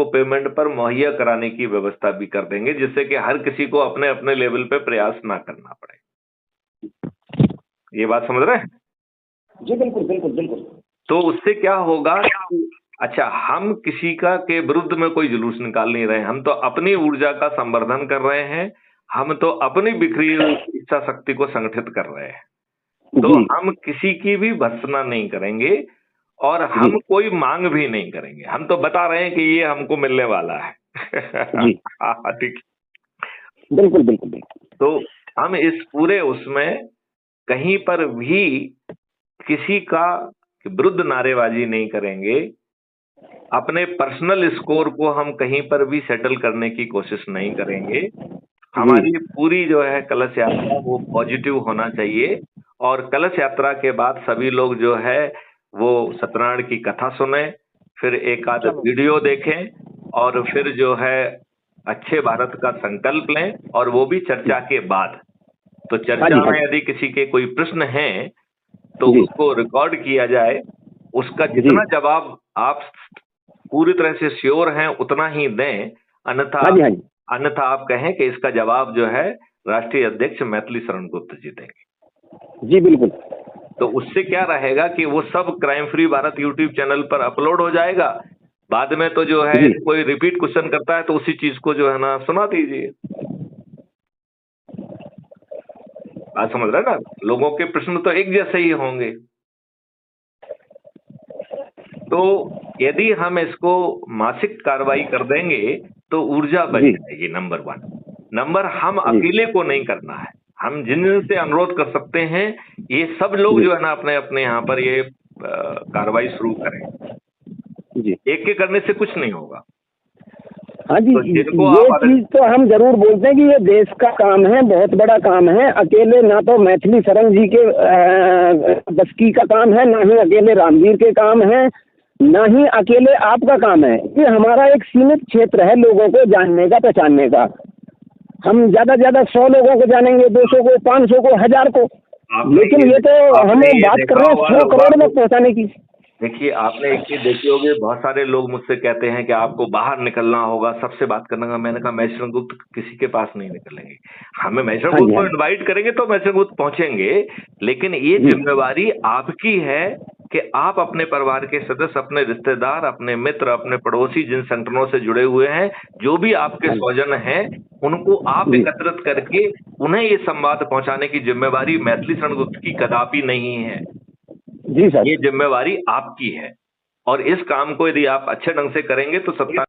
को पेमेंट पर मुहैया कराने की व्यवस्था भी कर देंगे, जिससे कि हर किसी को अपने अपने लेवल पे प्रयास ना करना पड़े। ये बात समझ रहे हैं? जी बिल्कुल बिल्कुल बिल्कुल। तो उससे क्या होगा कि अच्छा, हम किसी का के विरुद्ध में कोई जुलूस निकाल नहीं रहे, हम तो अपनी ऊर्जा का संवर्धन कर रहे हैं, हम तो अपनी बिखरी हुई इच्छा शक्ति को संगठित कर रहे हैं। तो हम किसी की भी भर्त्सना नहीं करेंगे और हम कोई मांग भी नहीं करेंगे, हम तो बता रहे हैं कि ये हमको मिलने वाला है। ठीक। बिल्कुल बिल्कुल बिल्कुल। तो हम इस पूरे उसमें कहीं पर भी किसी का विरुद्ध नारेबाजी नहीं करेंगे, अपने पर्सनल स्कोर को हम कहीं पर भी सेटल करने की कोशिश नहीं करेंगे। हमारी पूरी जो है कलश यात्रा वो पॉजिटिव होना चाहिए और कलश यात्रा के बाद सभी लोग जो है वो सत्यनारायण की कथा सुने, फिर एक आध वीडियो देखें और फिर जो है अच्छे भारत का संकल्प लें, और वो भी चर्चा के बाद। तो चर्चा में यदि किसी के कोई प्रश्न हैं तो उसको रिकॉर्ड किया जाए, उसका जितना जवाब आप पूरी तरह से श्योर हैं उतना ही दें, अन्यथा आप कहें कि इसका जवाब जो है राष्ट्रीय अध्यक्ष मैथिली शरण गुप्त जी देंगे। जी बिल्कुल। तो उससे क्या रहेगा कि वो सब crime free Bharat YouTube channel पर अपलोड हो जाएगा। बाद में तो जो है कोई रिपीट क्वेश्चन करता है तो उसी चीज को जो है ना सुना दीजिए। बात समझ रहे ना? लोगों के प्रश्न तो एक जैसे ही होंगे। तो यदि हम इसको मासिक कार्रवाई कर देंगे तो ऊर्जा बच जाएगी, नंबर 1। नंबर, हम अकेले को नहीं करना है, हम जिन से अनुरोध कर सकते हैं ये सब लोग जो है ना अपने अपने यहाँ पर ये कार्रवाई शुरू करें। एक के करने से कुछ नहीं होगा। हाँ जी, तो ये चीज तो हम जरूर बोलते हैं कि ये देश का काम है, बहुत बड़ा काम है। अकेले ना तो मैथिली शरण जी के बस की का काम है, ना ही अकेले रामवीर के काम है, ना ही अकेले आपका काम है। ये हमारा एक सीमित क्षेत्र है लोगों को जानने का, पहचानने का। हम ज्यादा 100 लोगों को जानेंगे, 200 को, 500 को, 1000 को, लेकिन ये तो हमें बात कर रहे हैं 100 करोड़ में पहुंचाने की। देखिए, आपने एक चीज देखी होगी, बहुत सारे लोग मुझसे कहते हैं कि आपको बाहर निकलना होगा, सबसे बात करना होगा। मैंने कहा मैथिली शरण गुप्त किसी के पास नहीं निकलेंगे, हमें मैथिली शरण गुप्त को इनवाइट करेंगे तो मैथिली शरण गुप्त पहुंचेंगे, लेकिन ये जिम्मेवारी आपकी है कि आप अपने परिवार के सदस्य, अपने रिश्तेदार, अपने मित्र, अपने पड़ोसी, जिन संगठनों से जुड़े हुए हैं, जो भी आपके स्वजन हैं, उनको आप एकत्रित करके उन्हें ये संवाद पहुंचाने की जिम्मेवारी मैथिली शरण गुप्त की कदापि नहीं है। जी सर, ये जिम्मेवारी आपकी है और इस काम को यदि आप अच्छे ढंग से करेंगे तो सत्ता